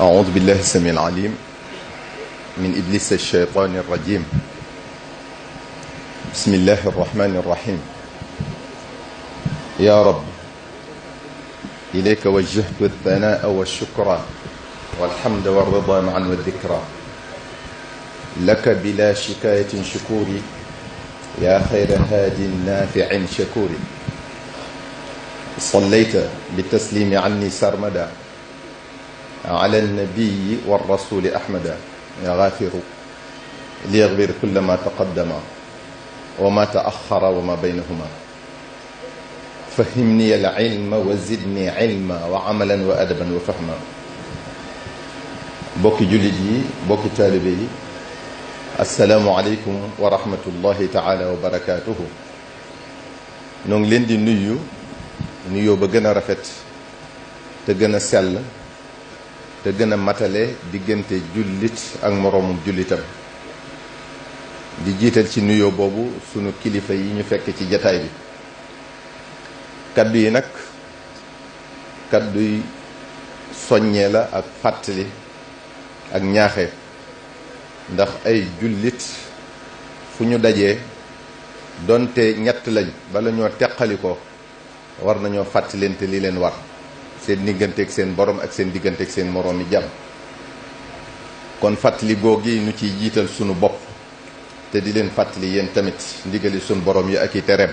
أعوذ بالله السميع العليم من إبليس الشيطان الرجيم. بسم الله الرحمن الرحيم. يا رب إليك وجهت الثناء والشكر والحمد والرضا معا والذكرى، لك بلا شكاية شكوري يا خير هاد نافع شكور. صليت بالتسليم عني سرمدا على النبي والرسول أحمد يا غافر ليغفر كل ما تقدم وما تأخر وما بينهما. فهمني العلم وزدني علما وعملا وأدبا وفهما. bokki jullit yi bokki taalibe yi assalaamu aleykum wa rahmatullahi taala wa barakaatuhu. ñoo ngi leen di nuyoo ba gën a rafet te gën a sell te gën a matale diggante jullit ak moroomum jullitam, di jiital ci nuyoo boobu sunu kilifa yi ñu fekk ci jataay bi. kaddu yi nag kadduy soññee la ak fàttali ak ñaaxe, ndax ay jullit fu ñu dajee donte ñett lañ bala ñoo teqali ko war nañoo fàttalente li leen war seen digganteeg seen borom ak seen digganteeg seen moroomi jàmm. kon fàttali googi nu ciy jiital sunu bopp te di leen fàttali yéen tamit ndigali sunu borom yi ak i tereem.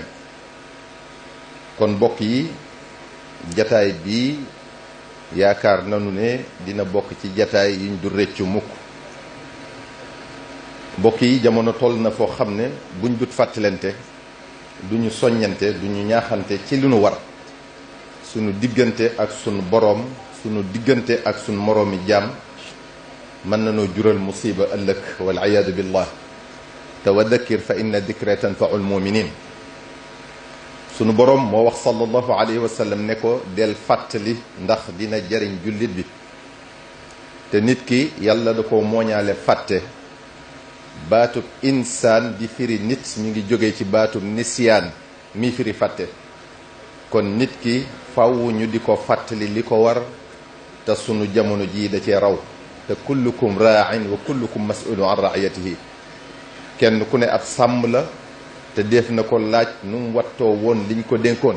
kon mbokk yi, jataay bii yaakaar nanu ne dina bokk ci jataay yi ñu du rëccu mukk. mbokk yi, jamono toll na foo xam ne buñ dut fàttalante duñu soññante duñu ñaaxante ci li nu war sunu diggante ak sunu boroom, sunu diggante ak sunu moroomi jaam mën nanoo jural musiba ëllëg wal iyaadu billah. te wa dakkir fa inna dikra tanfaul muminin. sunu boroom moo wax sallallahu alayhi wa sallam ne ko del fàttali ndax dina jariñ jullit bi. te nit ki yàlla da ko mooñaale fàtte. baatub insaan di firi nit mi ngi jóge ci baatub nisyaan mi firi fàtte. kon nit ki fàww ñu di ko fàttali li ko war te sunu jamono jii da cee raw. te kullukum raain wa kullukum mas'ulun an raiyatihi. kenn ku ne ab sàmm la te def na ko laaj nu mu wattoo woon liñ ko dénkoon.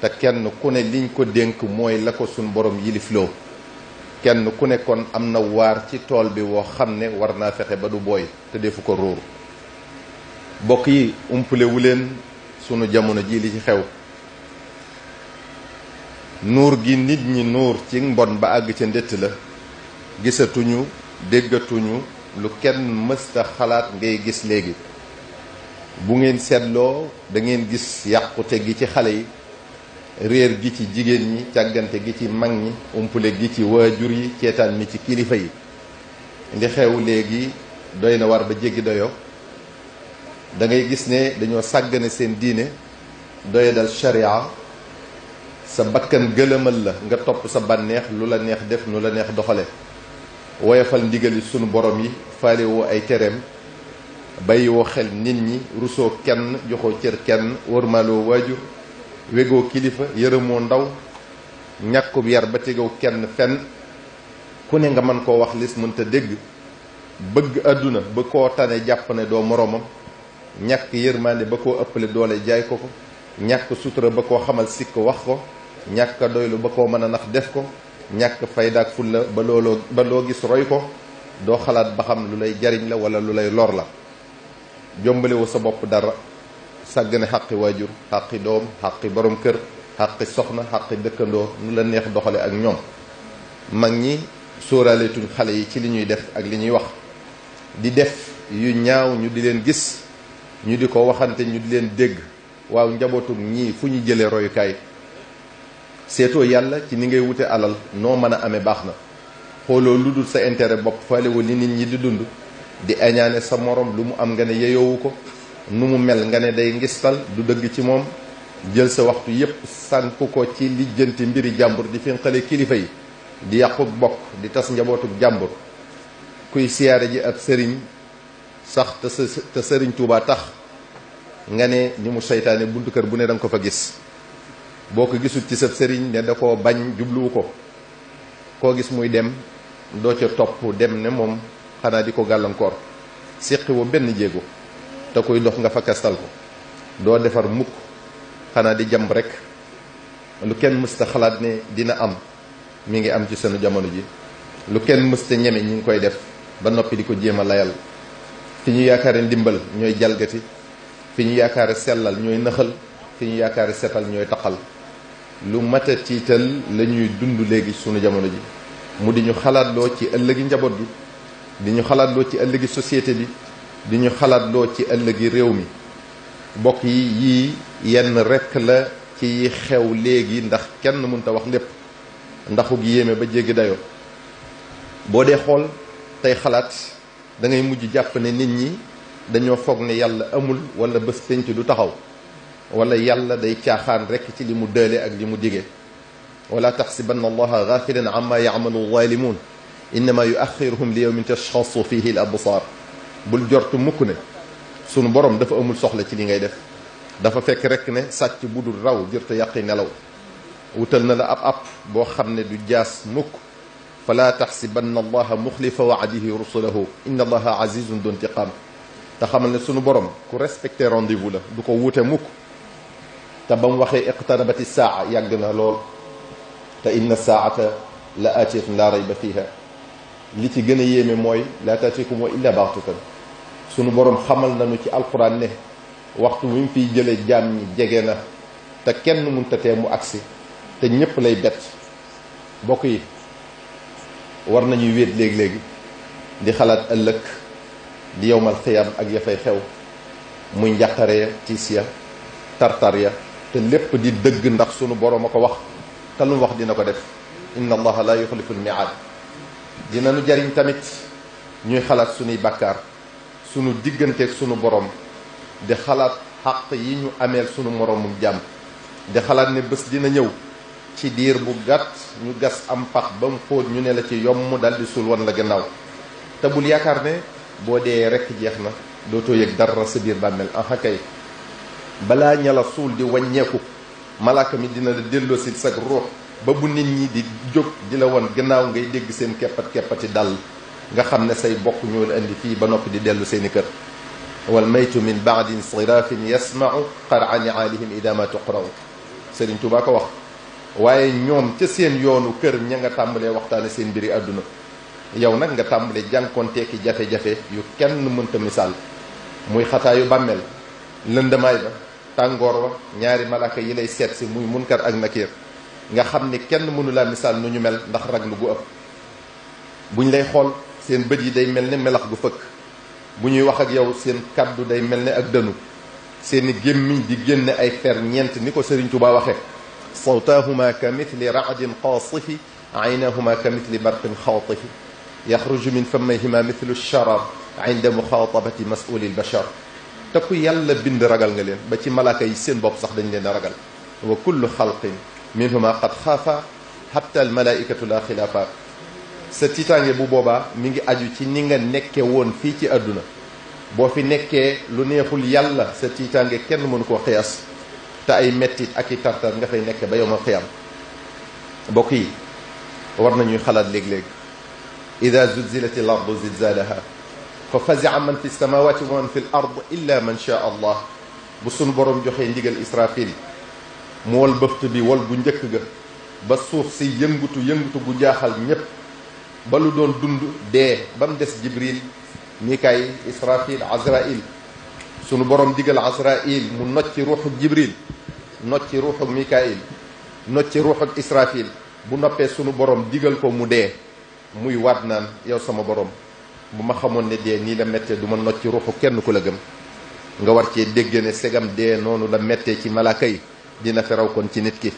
te kenn ku ne liñ ko dénk mooy la ko sunu borom yilifloo. kenn ku ne kon am na waar ci tool bi woo xam ne war naa fexe ba du booy te defu ko ruur. bokk yi, umpale wu leen sunu jamono ji li ci xew. nuur gi nit ñi nuur ci mbon ba àgg ca ndett la, gisatuñu déggatuñu lu kenn mësta xalaat ngay gis léegi. bu ngeen seetloo da ngeen gis yàqute gi ci xale yi, réer gi ci jigéen ñi, càggante gi ci mag ñi, umpule gi ci waajur yi, ceetaan mi ci kilifa yi. li xew léegi doy na war ba jéggi doyo. da ngay gis ne dañoo sàggane seen diine, doye dal sharia. sa bakkan gëlëmal la nga topp sa bànneex, lu la neex def, nu la neex doxale. woyofal ndigali sunu borom yi, faale woo ay tereem, bàyyi woo xel nit ñi, rusoo kenn, joxoo cër kenn, wërmaloo waajur, wegoo kilifa, yërëmoo ndaw, ñàkkub yar ba tegaw kenn fenn. ku ne nga mën koo wax lis mënta dégg. bëgg àdduna ba koo tane jàpp ne doo moroomam. ñàkk yërmande ba koo ëppale doole jaay ko ko. ñàkk sutura ba koo xamal sikk wax ko. ñàkk doylu ba koo mën a nax def ko. ñàkk faydaak fulla ba loo gis roy ko. doo xalaat ba xam lu lay jariñ la wala lu lay lor la. jombalewu sa bopp dara. sàggane xaqi waajur, xaqi doom, xaqi borom kër, xaqi soxna, xaqi dëkkandoo, nu la neex doxale ak ñoom. mag ñi sóoraaleetuñ xale yi ci li ñuy def ak li ñuy wax. di def yu ñaaw ñu di leen gis, ñu di ko waxante, ñu di leen dégg. waaw, njabootum ñii fu ñu jëlee royukaay. seetoo yàlla ci ni ngay wute alal, noo mën a amee baax na. xooloo lu dul sa intérêt bopp, faalewu li nit ñi di dund. di añaane sa morom, lu mu am nga ne yeyoowu ko. nu mu mel nga ne day ngistal, du dëgg ci moom. jël sa waxtu yépp sànku ko ci lijjanti mbiri jàmbur, di finqale kilifa yi, di yàqu bokk, di tas njabootu jàmbur. kuy siyaare ji ab sëriñ sax te sëriñ Tuubaa tax nga ne ni mu seytaane buntu kër bu ne danga ko fa gis. boo ko gisul ci sab sëriñ ne da koo bañ, jubluwu ko. koo gis muy dem doo ca topp dem ne moom xanaa di ko gàllankoor séqi woo benn jéego te koy dox nga fa kastal ko doo defar mukk xanaa di jàmb rek lu kenn mësta xalaat ne dina am mi ngi am ci sunu jamono ji lu kenn mësta ñeme ñi ngi koy def ba noppi di ko jéem a layal fi ñu yaakaare ndimbal ñooy jalgati fi ñu yaakaare sellal ñooy nëxal fi ñu yaakaare setal ñooy taqal lu mat a tiital la ñuy dund léegi sunu jamono ji mu di ñu xalaatloo ci ëllëgi njaboot gi di ñu xalaatloo ci ëllëgi société bi di ñu xalaatloo ci ëllëgi réew mi bokk yi yii yenn rekk la ci yi xew léegi ndax kenn mënta wax lépp ndaxu gi yéeme ba jéggi dayoo boo dee xool tey xalaat da ngay mujj jàpp ne nit ñi dañoo foog ne yàlla amul wala bés penc du taxaw wala yàlla day caaxaan rekk ci li mu dële ak li mu dige wala taxsibanna allaha gaafilan amma yacmalu zaalimuun innama yuaxiruhum li yawmin tashxasu fihi al absaar bul jortu mukk ne sunu borom dafa amul soxla ci li ngay def dafa fekk rekk ne sàcc bu dul raw jërte yàqi nelaw wutal na la ab boo xam ne du jaas mukk fala taxsibanna allaha muxlifa waadihi rusulahu inna allaha azizun du intiqaam te xamal ne sunu borom ku respecté rendez-vous la du ko wuute mukk te ba mu waxee iqtarabati saa yàgg na lool te inna saata la aatiyatun la rayba fiha li ci gën a yéeme mooy la taatikum wa illa baxtatan sunu borom xamal nañu ci alquran ne waxtu wi mu fiy jëlee jaam ñi jege na te kenn mënta tee mu agsi te ñépp lay bett bokk yi war nañuy wéet léegi-léegi di xalaat ëllëg di yowmal xiyam ak ya fay xew muy njàqare ya tiis ya tartar ya te lépp di dëgg ndax sunu borom a ko wax te lu mu wax dina ko def inna allaha la yuxlifu lmiaad dinañu jariñ tamit ñuy xalaat sunuy bàkkaar sunu digganteeg sunu borom di xalaat xaq yi ñu ameel sunu moromum jàmm di xalaat ne bés dina ñëw ci diir bu gàtt ñu gas am pax ba mu xóot ñu ne la ci yomm daldi sul wan la gannaaw te bul yaakaar ne boo dee rekk jeex na dootoo yëg dara sa biir bàmmeel aha kay balaa ña la suul di wàññeeku malaaka mi dina la delloo si sag ruux ba bu nit ñi di jóg di la won gannaaw ngay dégg seen keppati dal nga xam ne say bokk ñoo la indi fii ba noppi di dellu seeni kër wal maytu min baadi insirafin yasmau qara niaalihim ida ma tuqra'u Sëriñ Tuubaa ko wax waaye ñoom ca seen yoonu kër ña nga tàmbalee waxtaane seen mbiri àdduna yow nag nga tàmbalee jànkonteeki jafe-jafe yu kenn mënta misaal muy xataayu bàmmeel lëndamaay ba tàngoor wa ñaari malaaka yi lay seet si muy munkar ak nakiir nga xam ni kenn mënu laa misaal nu ñu mel ndax raglu gu ëpp buñ lay xool seen bët yi day mel ne melax gu fëkk bu ñuy wax ak yow seen kàddu day mel ne ak dënu seeni gémmiñ di génne ay fer ñeent ni ko Sëriñ Tuubaa waxe sawtaahuma ka mithli raadin qaasifi aynahuma ka mithli barqin xaatifi yaxruju min famayhima mithlu sharar inda muxaatabati mas'uli lbashar te ku yàlla bind ragal nga leen ba ci malaaka yi seen bopp sax dañ leen a ragal wa kullu xalqin minhuma qad xaafa hatta almalaikatu la xilaafa sa tiitaange bu boobaa mi ngi aju ci ni nga nekke woon fii ci àdduna boo fi nekkee lu neexul yàlla sa tiitaange kenn mënu koo xiyaas te ay mettit ak i tartar nga fay nekk ba yowmal xiyaam mbokk yi war nañuy xalaat léeg-léeg ida zulzilat al ardu zilzalaha fa fazia man fi samawati wa man fi l ard illa man shaa allah bu sunu borom joxee ndigal israfil mu wol bëft bi wol bu njëkk ga ba suuf si yëngutu gu jaaxal ñépp ba lu doon dund dee ba mu des jibril mikaayil israfil azrail sunu borom digal azrail mu nocci ruuxu jibril nocci ruuxu mikaayil nocci ruuxu israfil bu noppee sunu borom digal ko mu dee muy waat naan yow sama borom bu ma xamoon ne dee nii la méttee du ma nocci ruuxu kenn ku la gëm nga war cee dégg ne segam dee noonu la méttee ci malaaka yi dina fi raw kon ci nit ki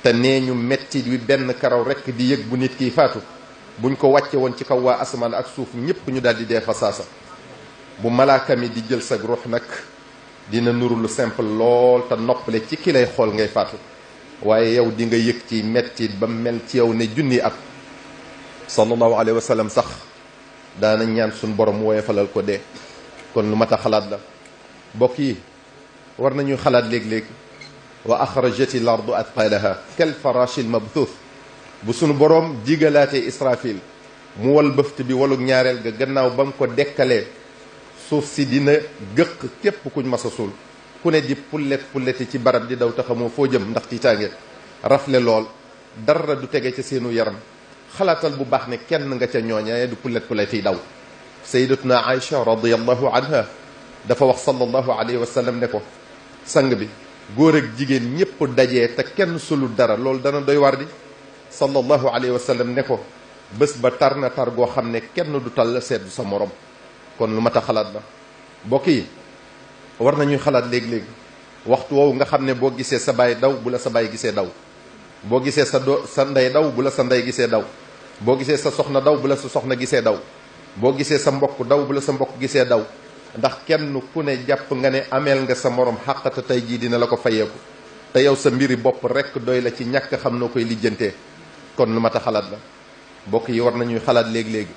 te nee ñu metti wi benn karaw rekk di yëg bu nit kiy faatu buñ ko wàcce woon ci kaw waa asamaan ak suuf ñépp ñu daldi dee fa saasa bu malaaka mi di jël sa ruux nag dina nuru lu simple lool te noppale ci ki lay xool ngay faatu waaye yow di nga yëg ci metti ba mel ci yow ne junni at sallallahu alayhi wa sallam sax daana ñaan suñ borom mu woyofalal ko dee kon lu mat a xalaat la mbokk yi war nañuy xalaat léeg-léeg wa axrajati l ardu athqalaha kal farashi l mabthuth bu sunu borom digalaatee israfil mu wal bëft bi walug ñaareel ga gannaaw ba mu ko dekkalee suuf si dina gëq képp kuñ mas a suul ku ne di pulleti ci barab di daw te xamoo foo jëm ndax tiitaange rafle lool dara du tege ca seenu yaram xalaatal bu baax ne kenn nga ca ñooña du pulleti daw sayyidatuna Aïcha radiyallahu anha dafa wax sallallahu alayhi wa sallam ne ko sang bi góor ak jigéen ñépp dajee te kenn sulu dara loolu dana doy war di sallallahu alayhi wa sallam ne ko bés ba tar na tar goo xam ne kenn du tal seetlu sa morom kon lu mat a xalaat la mbokk yi war nañuy xalaat léegi-léegi waxtu woowu nga xam ne boo gisee sa baay daw bu la sa baay gisee daw boo gisee sa ndey daw bu la sa ndey gisee daw boo gisee sa soxna daw bu la sa soxna gisee daw boo gisee sa mbokk daw bu la sa mbokk gisee daw ndax kenn ku ne jàpp nga ne ameel nga sa morom xàqata tey jii dina la ko fayeeku te yow sa mbiri bopp rekk doy la ci ñàkk xam noo koy lijjantee kon lu mat a xalaat la mbokk yi war nañuy xalaat léegi-léegi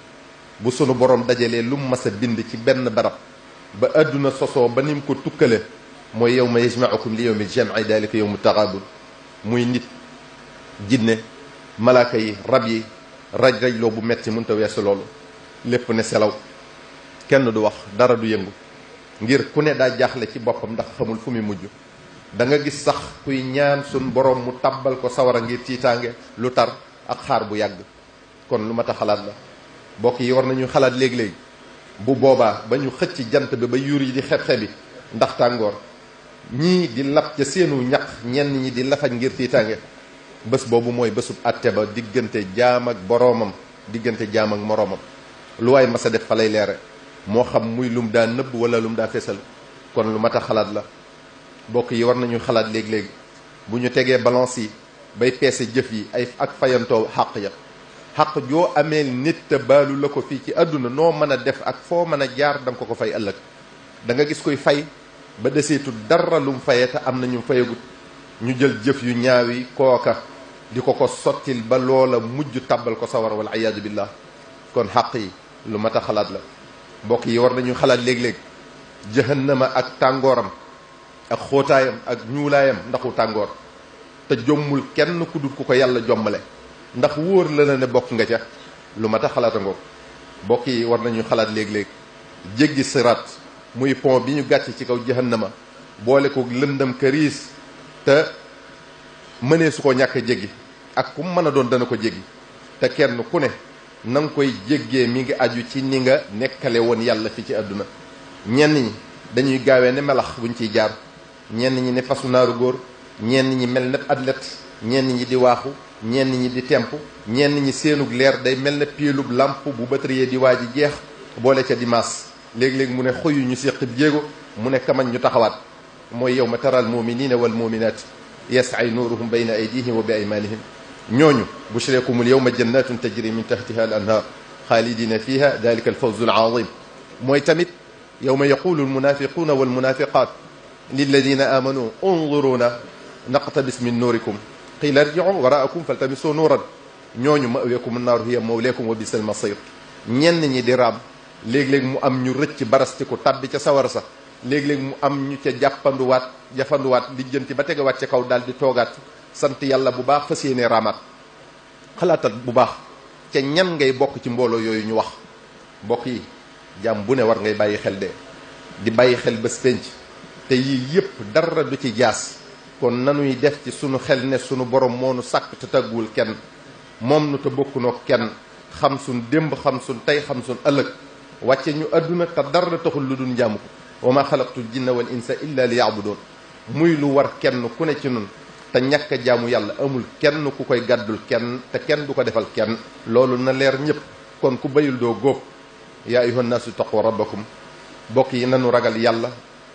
bu sunu borom dajalee lu mu mas a bind ci benn barab ba àdduna sosoo ba ni mu ko tukkale mooy yawma yajma'ukum li yawmil jam'i dalika yawmu taghabun muy nit jinne malaaka yi rab yi raj-rajloo bu metti mënta weesu loolu lépp ne selaw kenn du wax dara du yëngu ngir ku ne daa jaaxle ci boppam ndax xamul fu muy mujj da nga gis sax kuy ñaan sun borom mu tabbal ko sawara ngir tiitaange lu tar ak xaar bu yàgg kon lu mat a xalaat la mbokk yi war nañu xalaat léegi-léegi bu boobaa ba ñu xëcc jant bi ba yuur yi di xeb-xebi ndax tàngoor ñii di lab ca seenu ñaq ñenn ñi di lafañ ngir tiitaange bés boobu mooy bésub àtte ba diggante jaam ak boroomam diggante jaam ak moroomam lu waay mas a def fa lay leere moo xam muy lum daa nëbb wala lum daa fesal kon lu mat a xalaat la mbokk yi war nañu xalaat léegi-léegi bu ñu tegee balance yi bay peese jëf yi ay ak fayantoo xàq ya xaq joo amee nit te baalu la ko fii ci àdduna noo mën a def ak foo mën a jaar da nga ko fay ëllëg da nga gis koy fay ba deseetu dara lum fayee te am na ñu fayagut ñu jël jëf yu ñaaw yi kooka di ko sottil ba loola mujj tàbbal ko sawar wal iyaadu billah kon xaq yi lu mat a xalaat la mbokk yi war nañu xalaat léeg-léeg jahannama ak tàngooram ak xóotaayam ak ñuulaayam ndaxu tàngoor te jommul kenn ku dul ku ko yàlla jommale ndax wóor la na ne bokk nga ca lu mat a xalaata ngoog mbokk yi war nañu xalaat léeg-léeg jéggi siraat muy pont bi ñu gàcc ci kaw jahannama boole ko lëndam këriis te mënee su ko ñàkk a jéggi ak ku mën a doon dana ko jéggi te kenn ku ne na nga koy jéggee mi ngi aju ci ni nga nekkale woon yàlla fi ci àdduna ñenn ñi dañuy gaawee ne melax buñ ciy jaar ñenn ñi ne fasu naaru góor ñenn ñi mel ne athlète ñenn ñi di waaxu ñenn ñi di temp ñenn ñi seenug leer day mel ne pielub lampe bu batterie di waa ji jeex boole ca di maas léeg-léeg mu ne xoyu ñu séqib jéego mu ne kamañ ñu taxawaat mooy yawma taral muminina wal muminat yas'ay nuruhum bayna aydihim wa bi aymanihim ñooñu bushrakumul yawma jannatun tajri min tahtiha al anhar xaalidina fiha dalika al fawzu al azim mooy tamit yawma yaqulu al munafiquna wal munafiqat lilladina amanu unzuruna naqtabis min nurikum qila irji'u waraakum faltamisu nuuran ñooñu ma'wakum an-naar hiya mawlaakum wa bisal masir ñenn ñi di raam léeg-léeg mu am ñu rëcc barastiku tabbi ca sawara sax léeg-léeg mu am ñu ca jàppanduwaat jafanduwaat lijjanti ba tegawaat ca kaw daal di toogaat sant yàlla bu baax fas yéene raamaat xalaatal bu baax ca ñan ngay bokk ci mbooloo yooyu ñu wax mbokk yi jàmm bu ne war ngay bàyyi xel de di bàyyi xel bés penc te yii yépp dara du ci jaas kon nanuy def ci sunu xel ne sunu borom moo nu sàkk te tagguwul kenn moom nu te bokkunoo kenn xam sun démb xam sun tey xam sun ëllëg wàcce ñu àdduna te dara taxul lu dul njaamu ko wa ma xalaqtul jinna wal insa illa li yaabudoon muy lu war kenn ku ne ci nun te ñàkk a jaamu yàlla amul kenn ku koy gàddul kenn te kenn du ko defal kenn loolu na leer ñëpp kon ku bayul doo góob yaa ayyuhan naasu taqu rabbakum bokk yi nanu ragal yàlla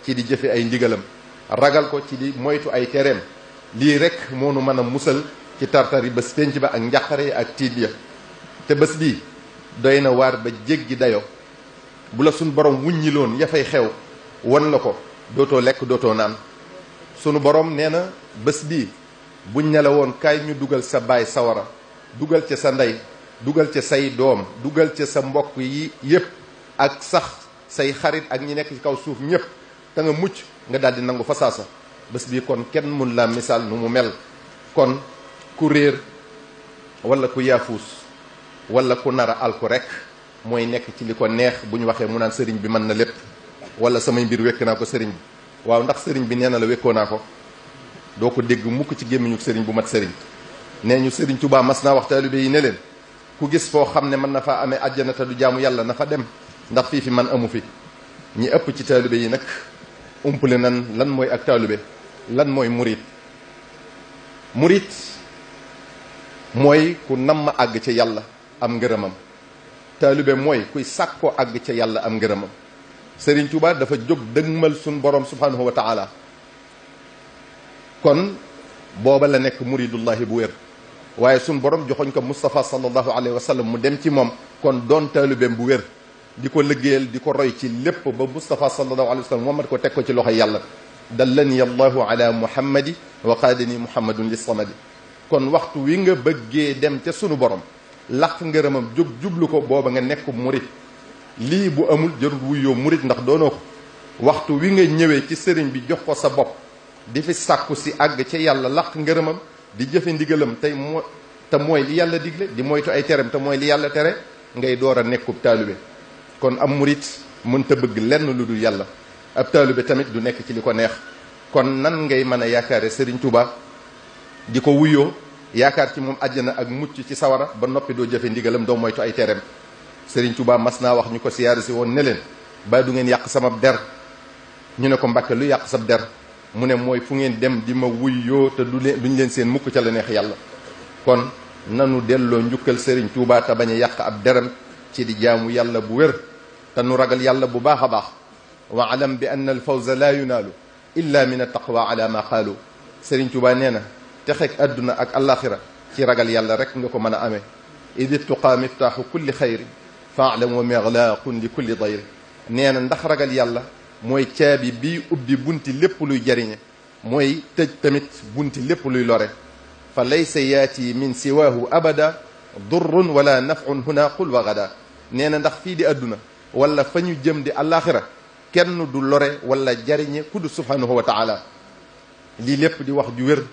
ci di jëfe ay ndigalam ragal ko ci di moytu ay tereem lii rek moo nu mën a musal ci tartari bés penc ba ak njàqare ak tiit ya te bés bii doy na waar ba jéggi dayo bu la sunu borom wuññiloon ya fay xew wan la ko dootoo lekk dootoo naan sunu borom nee na bés bii buñ ne la woon kaay ñu dugal sa baay sawara dugal ca sa ndey dugal ca say doom dugal ca sa mbokk yi yépp ak sax say xarit ak ñi nekk ci kaw suuf ñépp te nga mucc nga daal di nangu fa saasa bés bii kon kenn mun la misaal nu mu mel kon ku réer wala ku yaafuus wala ku nar a alku rek mooy nekk ci li ko neex bu ñu waxee mu naan sëriñ bi mën na lépp wala samay mbir wekk naa ko sëriñ bi. waaw ndax sëriñ bi nee na la wekkoo naa ko? doo ko dégg mukk ci gémmiñu sëriñ bu mat sëriñ. nee ñu sëriñ Tuubaa mas naa wax taalibe yi ne leen ku gis foo xam ne mën na faa amee àjjana te du jaamu yàlla na fa dem ndax fii fi man amu fi. ñi ëpp ci taalibe yi nag umpale nan lan mooy ak taalibe, lan mooy murit. murit mooy ku namm àgg ca yàlla am ngërëmam. taalibe mooy kuy sàkkoo àgg ca yàlla am ngërëmam. Sëriñ Tuubaa dafa jóg dëgmal suñ borom subhanahu wa taala, kon booba la nekk muridullahi bu wér. waaye suñ borom joxoñ ko Moustapha sallallahu alayhi wa sallam mu dem ci moom, kon doon taalibeem bu wér di ko liggéeyal di ko roy ci lépp ba Moustapha sallallahu alayhi wa sallam moom ko teg ko ci loxoy yàlla. dallani allahu ala muhammadi wa qaadani muhammadun li samadi. kon waxtu wi nga bëggee dem ca sunu borom laq ngërëmam jóg jublu ko, booba nga nekk murit. lii bu amul jarul wuyoo murit ndax doonoo ko. waxtu wi nga ñëwee ci sëriñ bi jox ko sa bopp di fi sàkku si àgg ca yàlla laq ngërëmam di jëfe ndigalam te mooy li yàlla digle, di moytu ay teram te mooy li yàlla tere, ngay door a nekkub taalibe. kon am murit mënta bëgg lenn lu dul yàlla. ab taalibe tamit du nekk ci li ko neex. kon nan ngay mën a yaakaare Sëriñ Tuubaa di ko wuyoo, yaakaar ci moom àjjana ak mucc ci sawara ba noppi doo jëfe ndigalam doo moytu ay tereem. Sëriñ Tuubaa mas naa wax ñu ko siyaare si woon ne leen ba du ngeen yàq sama der. ñu ne ko Mbàkke lu yàq sab der? mu ne mooy fu ngeen dem di ma wuyoo te duñ leen seen mukk ca la neex yàlla. kon nanu delloo njukkal Sëriñ Tuubaa te bañ a yàq ab deram ci di jaamu yàlla bu wér te nu ragal yàlla bu baax a baax. wa alam bi anna al fawza la yunaalu illa min attaqwa ala ma qaalu. Sëriñ Tuubaa nee na texeeg adduna ak alaxira ci ragal yàlla rek nga ko mën a amee. idi tuqaa miftaaxu kulli xayri faalam wa miglaaqun li kulli dayri. nee na ndax ragal yàlla mooy caabi bii ubbi bunti lépp luy jariñe, mooy tëj tamit bunti lépp luy lore. fa laysa yaati min siwaahu abada durrun wala nafun huna qul wa gada. nee na ndax fii di adduna wala fa ñu jëm di alaxira kenn du lore wala jariñe ku du subhanahu wa taala. lii lépp di wax ju wér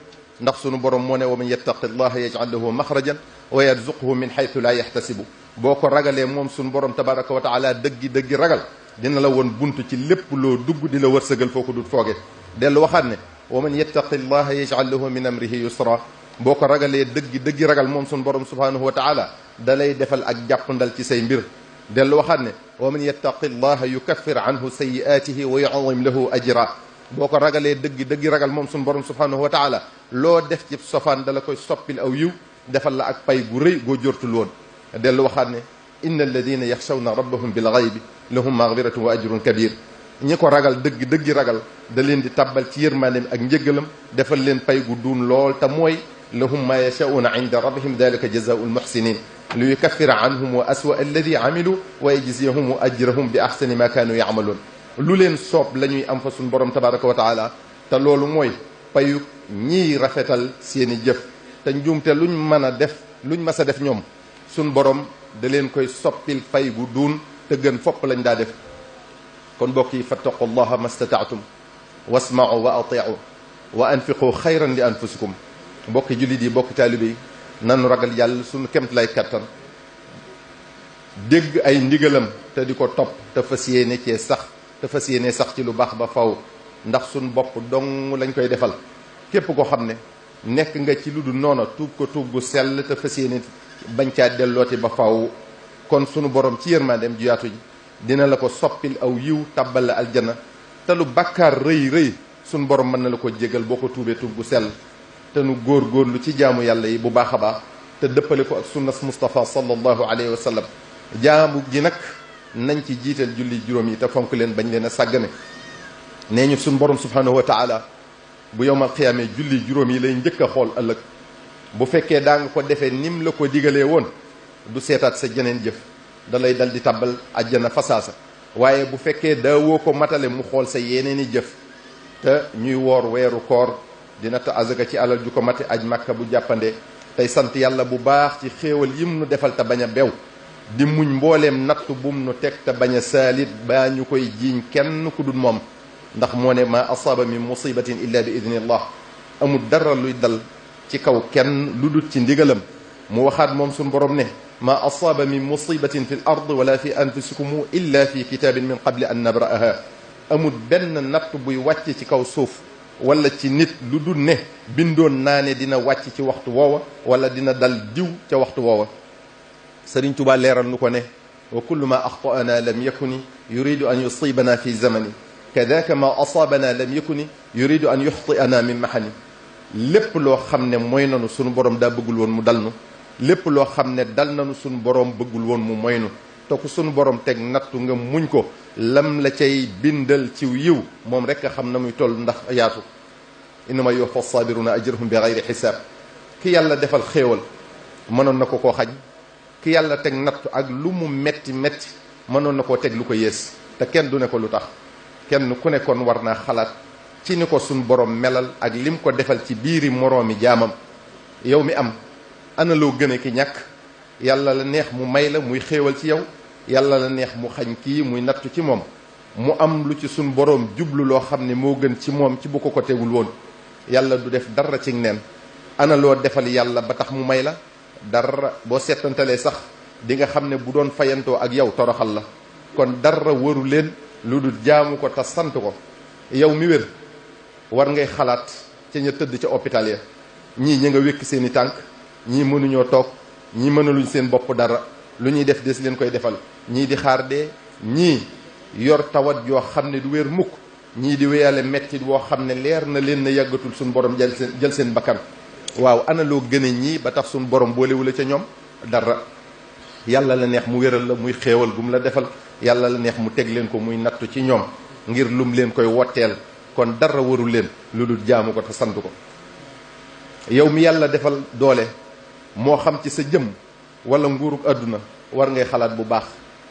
ndax sunu borom moo ne wa man yattaqi llaha yaj'al lahu maxrajan wa yarzuqhu min xaytu la yaxtasibu. boo ko ragalee moom sunu borom tabaraka wa taala dëggi ragal dina la woon bunt ci lépp loo dugg di la wërsëgal foo ko dut fooge. dellu waxaat ne wa man yattaqi llaha yaj'al lahu min amrihi yusra. boo ko ragalee dëggi ragal moom sunu borom subhanahu wa taala da lay defal ak jàppandal ci say mbir. dellu waxaat ne wa man yattaqi llaha yukaffir anhu sayyi'atihi wa yu'zim lahu ajra. boo ko ragalee dëggi ragal moom sunu borom subhanahu wa taala loo def ci sofaan dala koy soppil aw yiw defal la ak pay gu rëy goo jortul woon. dellu waxaat ne inna alladina yaxshawna rabbahum bil ghaybi lahum maghfiratun wa ajrun kabir. ñi ko ragal dëggi ragal da leen di tabbal ci yërmandeem ak njëggalam defal leen pay gu duun lool te mooy lahum ma yashauna inda rabbihim dalika jazaa'u almuhsinin li yukaffira anhum wa aswa alladi amilu wa yajziyahum ajrahum bi ahsani ma kaanu ya'malun. lu leen soob la ñuy am fa suñu borom tabaraka wa taala te loolu mooy payu ñiy rafetal seeni jëf te njuumte luñ mën a def luñ mas a def ñoom suñ borom da leen koy soppil pay gu duun te gën fopp lañ daa def. kon mbokk yi fattaqullaha mastataatum wasma'u wa ati'u wa anfiqu xayran li anfusikum. mbokki jullit yi mbokki taalibe yi nanu ragal yàlla suñu kemt lay kattan dégg ay ndigalam te di ko topp te fas yéene cee sax te fas yéene sax ci lu baax ba faw ndax suñ bopp dong lañ koy defal. képp koo xam ne nekk nga ci lu dul noona tuub ko tuub gu sell te fas yéene bañ caa dellooti ba faw kon sunu borom ci yërmandeem ju yaatu ji dina la ko soppil aw yiw tabbal la aljana te lu bàkkaar rëy sunu borom mën na la ko jégal boo ko tuubee tuub gu sell. te nu góorgóorlu ci jaamu yàlla yi bu baax a baax te dëppale ko ak sunnas Mustafa sallallahu alayhi wa sallam. jaamu ji nag nañ ci jiital julli juróom yi te fonk leen bañ leen a sàggane. nee ñu suñ borom subhanahu wa taala bu yowmal xiyaamee julli juróom yi lay njëkk a xool ëllëg. bu fekkee daa nga ko defee nim la ko digalee woon du seetaat sa jeneen jëf da lay dal di tàbbal àjjana fasaasa. waaye bu fekkee daawoo ko matale mu xool sa yeneeni jëf te ñuy woor weeru koor dina ta azaka ci alal ju ko mate aj màkka bu jàppande tey sant yàlla bu baax ci xéewal yim nu defal te bañ a bew di muñ mbooleem nattu bum nu teg te bañ a saalit baa ñu koy jiiñ kenn ku dul moom ndax moo ne ma asaaba min musibatin illa bi idnillah. amul dara luy dal ci kaw kenn lu dul ci ndigalam mu waxaat moom suñu borom ne ma asaaba min musibatin fi l ard wala fi anfusikum illa fi kitabin min qabli an nabra'aha amul benn natt buy wàcc ci kaw suuf wala ci nit lu dul ne bindoon naa ne dina wàcc ci waxtu woowa wala dina dal diw ca waxtu woowa Sëriñ Tuubaa leeral nu ko ne wa kullu ma axtaana lam yakuni yuridu an yusibana fi zamani kadaka ma asaabana lam yakuni yuridu an yuxtiana min mahani lépp loo xam ne mooy nanu sunu borom daa bëggul woon mu dal nu lépp loo xam ne dal nanu sunu borom bëggul woon mu moy nu te ku sunu borom teg nattu nga muñ ko lam la cay bindal ci yiw moom rek a xam na muy toll ndax yaatu innama yuwaffa sabiruna ajrahum bi gayri xisaab ki yàlla defal xéewal mënoon na ko koo xañ ki yàlla teg nattu ak lu mu metti metti mënoon na koo teg lu ko yées te kenn du ne ko lu tax kenn ku ne kon war naa xalaat ci ni ko suñ borom melal ak lim ko defal ci biiri moroomi jaamam yow mi am ana loo gën a ki ñàkk yàlla la neex mu may la muy xéewal ci yow yàlla la neex mu xañ kii muy nattu ci moom mu am lu ci suñ borom jublu loo xam ne moo gën ci moom ci bu ko tegul woon yàlla du def dara ci neen ana loo defal yàlla ba tax mu may la dara boo seetantalee sax di nga xam ne bu doon fayantoo ak yow toroxal la kon dara waru leen lu dul jaamu ko te sant ko yow mi wér war ngay xalaat ca ña tëdd ca hôpital ya ñii ñi nga wékk seeni tànk ñii mënuñoo toog ñii mënaluñ seen bopp dara lu ñuy def des leen koy defal ñii di xaar dee ñii yor tawat yoo xam ne du wér mukk ñii di wéyale mettit woo xam ne leer na leen na yàggatul suñu borom jël seen bakkan waaw ana loo gën a ñii ba tax suñu borom boolewula ca ñoom dara yàlla la neex mu wéral la muy xéewal gum la defal yàlla la neex mu teg leen ko muy nattu ci ñoom ngir lum leen koy wotteel kon dara warul leen lu dul jaamu ko te sant ko yow mi yàlla defal doole moo xam ci sa jëm wala nguuruk àdduna war ngay xalaat bu baax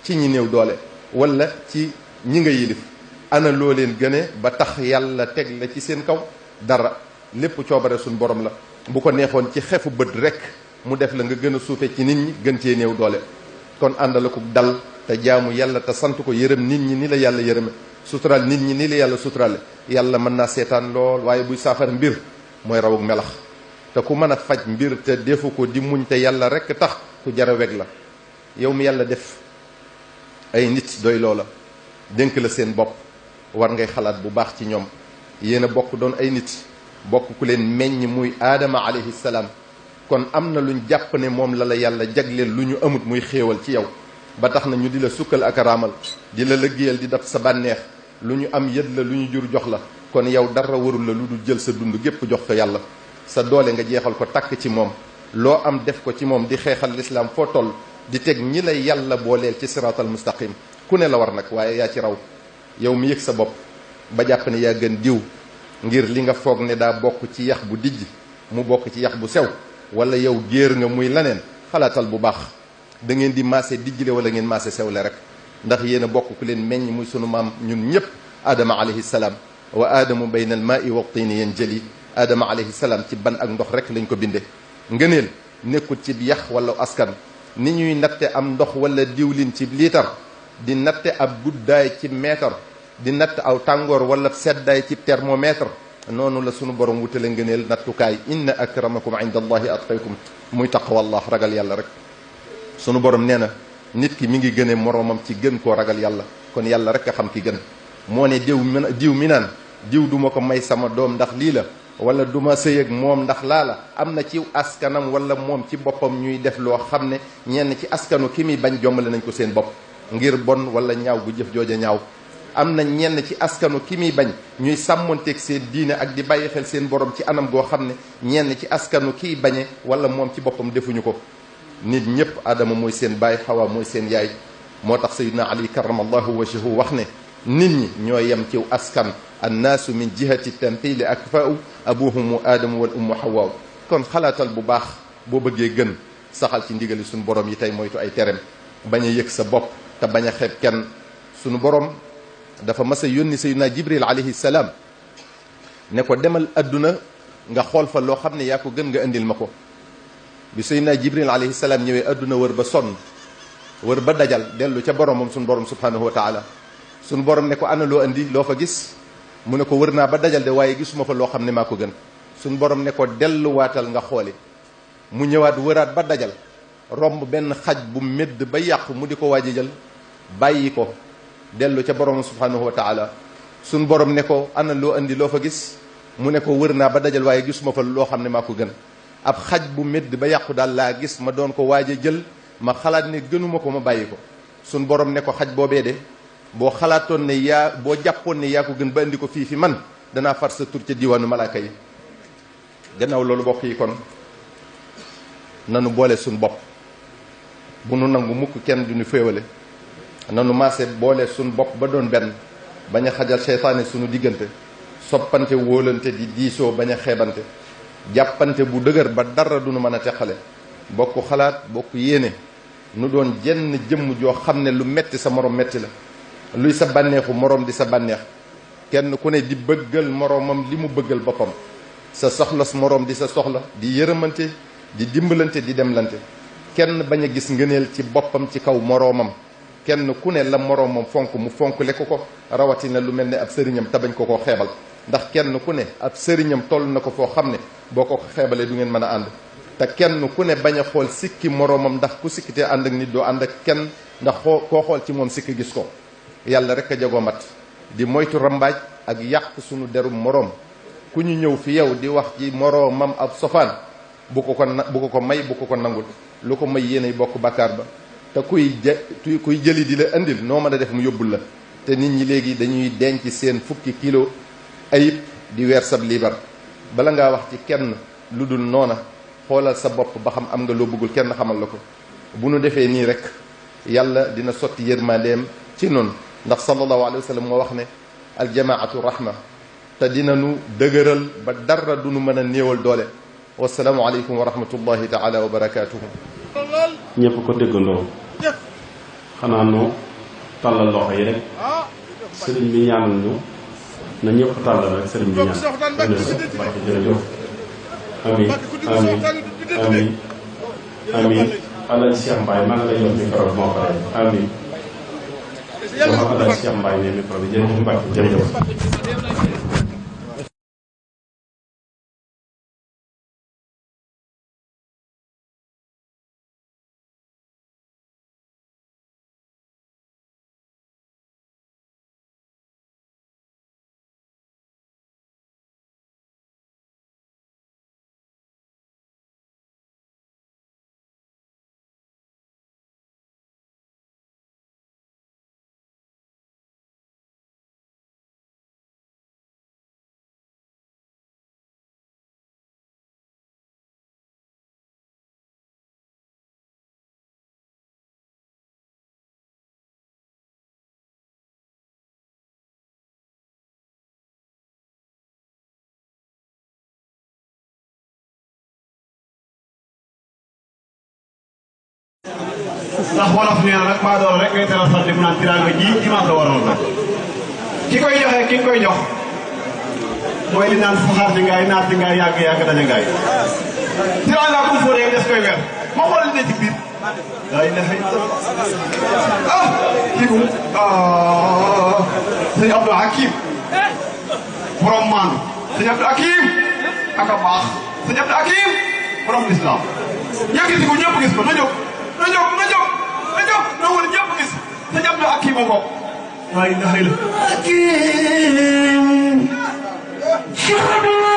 ci ñi néew doole wala ci ñi nga yilif ana loo leen gëne ba tax yàlla teg la ci seen kaw dara lépp coobare suñ borom la bu ko neexoon ci xefu bët rek mu def la nga gën a suufe ci nit ñi gën cee néew doole kon àndala ko dal te jaamu yàlla te sant ko yërëm nit ñi ni la yàlla yërëme sutural nit ñi ni la yàlla suturale yàlla mën naa seetaan lool waaye buy saafara mbir mooy rawuk melax te ku mën a faj mbir te defu ko di muñ te yàlla rek tax ku jara weg la yow mi yàlla def ay nit doy loola dénk la seen bopp war ngay xalaat bu baax ci ñoom yéen a bokk doon ay nit bokk ku leen meññ muy aadama alayhi salaam kon am na luñ jàpp ne moom la la yàlla jagleel lu ñu amut muy xéewal ci yow ba tax na ñu di la sukkal ak raamal di la lëggéeyal di daf sa bànneex lu ñu am yët la lu ñu jur jox la kon yow dara warul la lu dul jël sa dund gépp jox ko yàlla sa doole nga jeexal ko takk ci moom loo am def ko ci moom di xeexal lislaam foo toll di teg ñi la yàlla booleel ci siraatal mustaqim ku ne la war nag waaye yaa ci raw yow mi yëg sa bopp ba jàpp ne yaa gën diw ngir li nga foog ne daa bokk ci yax bu dijj mu bokk ci yax bu sew wala yow géer nga muy laneen xalaatal bu baax da ngeen di maase dijjle wala ngeen maase sewle rek ndax yéen a bokk ku leen meññ muy sunu maam ñun ñëpp aadama alayhi salaam wa aadamu bayna al maai wa tini yanjali aadama alayhi salaam ci ban ak ndox rek lañ ko binde ngëneel nekkul ci yax wala askan ni ñuy natte am ndox wala diwlin ci liitar di natte ab guddaay ci meetar di natt aw tàngoor wala seddaay ci thermomètre noonu la sunu borom wutale ngëneel nattukaay inna akramakum inda allahi atqakum muy taqwallah ragal yàlla rek sunu borom nee na nit ki mi ngi gëne moroomam ci gën koo ragal yàlla kon yàlla rek a xam ki gën moo ne diw mi naan diw duma ko may sama doom ndax lii la wala duma sëy ak moom ndax laa la am na ci askanam wala moom ci boppam ñuy def loo xam ne ñenn ci askanu ki muy bañ jombale nañ ko seen bopp ngir bon wala ñaaw gu jëf jooja ñaaw am na ñenn ci askanu ki muy bañ ñuy sàmmonteeg seen diine ak di bàyyi xel seen borom ci anam goo xam ne ñenn ci askanu kiy bañe wala moom ci boppam defuñu ko nit ñëpp Adama mooy seen baay Hawa mooy seen yaay moo tax Sayyidina Ali karamallahu wajhahu wax ne nit ñi ñoo yem ciw askan annaasu min jihati tanqili akfa'u abuhumu aadamu wal ummu Hawa kon xalaatal bu baax boo bëggee gën saxal ci ndigali suñu borom yi tey moytu ay terem bañ a yëg sa bopp te bañ a xeeb kenn suñu borom dafa mas a yónni Sayyidina Jibril alayhi salaam ne ko demal adduna nga xool fa loo xam ne yaa ko gën nga indil ma ko bi Sayyidina Jibril alayhi salaam ñëwee adduna wër ba sonn wër ba dajal dellu ca boromam suñu borom subhanahu wa taala suñu borom ne ko ana loo indi loo fa gis mu ne ko wër naa ba dajal de waaye gisuma fa loo xam ne maa ko gën suñu borom ne ko delluwaatal nga xooli mu ñëwaat wëraat ba dajal romb benn xaj bu médd ba yàqu mu di ko waaj a jël bàyyi ko dellu ca borom subhanahu wa taala. suñ borom ne ko ana loo andi loo fa gis mu ne ko wër naa ba dajal waaye gisuma fa loo xam ne maa ko gën. ab xaj bu médd ba yàqu daal laa gis ma doon ko waaj a jël ma xalaat ne gënuma ko ma bàyyi ko. suñ borom ne ko xaj boobee de boo xalaatoon ne yaa boo jàppoon ne yaa ko gën ba indi ko fii fi man danaa far sa tur ca diwaanu malaaka yi. gannaaw loolu bokk yi kon nanu boole suñ bopp bu nu nangu mukk kenn du ñu féewale nanu maase boole suñ bopp ba doon benn bañ a xajal seytaane suñu diggante soppante wóolante di diisoo bañ a xeebante jàppante bu dëgër ba dara du nu mën a teqale bokk xalaat bokk yéene nu doon jenn jëmm joo xam ne lu metti sa morom metti la luy sa bànneexu moroom di sa bànneex kenn ku ne di bëggal moroomam li mu bëggal boppam sa soxlas moroom di sa soxla di yërëmante di dimbalante di demlante kenn bañ a gis ngëneel ci boppam ci kaw moroomam kenn ku ne la moroomam fonk mu fonk le ko rawatina lu mel ne ab sëriñam te bañ ko koo xeebal ndax kenn ku ne ab sëriñam toll na ko foo xam ne boo ko xeebalee du ngeen mën a ànd te kenn ku ne bañ a xool sikki moroomam ndax ku sikkitee ànd ak nit doo ànd ak kenn ndax koo xool ci moom sikki gis ko yàlla rek a jagoo mat di moytu rambaaj ak yàq sunu derum moroom ku ñu ñëw fi yow di wax ci moroomam ab sofaan bu ko may bu ko nangul lu ko may yéenay bokk bàkkaar ba te kuy jëli di la indil noo mën a def mu yóbbul la te nit ñi léegi dañuy denc seen fukki kilo ayib di weer sab liibar bala ngaa wax ci kenn lu dul noona xoolal sa bopp ba xam am nga loo bëggul kenn xamal la ko bu nu defee nii rek yàlla dina sotti yërmandeem ci noonu ndax sallallahu alayhi wa sallam moo wax ne aljamaatu rahma te dina nu dëgëral ba dara du nu mën a néewal doole wasalaamu aleykum wa rahmatullahi taala wa barakatuhu ñëpp ko déggandoo xanaa nu tàllal loxo yi rek sëriñ bi ñaanal ñu na ñëpp tàllal rek sëriñ bi ñaan jërëjëf amin amin amin alal Cheikh Mbaye maa ngi lay jox micro bi moo pare amin jox alal Cheikh Mbaye ne micro bi jërëjëf Mbacke jërëjëf ndax wolof nee na nag maa doon rek ngay teral sax di mu naan tiraanga ji imaam la waroon la ki koy joxe ki koy jox mooy li naan saxaar di ngaay naat di ngaay yàgg daña ngaay tiraanga kum fóoree des koy weer ma xool li ne ci biir laa ilaha illallah kii kum sëñ Abdou Hakim borom maandu sëñ Abdou Hakim ak a baax sëñ Abdou Hakim borom lislaam yëkkati ko ñëpp gis ko na jóg na jóg na jóg na jóg na wala ñëpp gis sëñ Abdou Hakim a ngoog laa ilaha illallah Hakim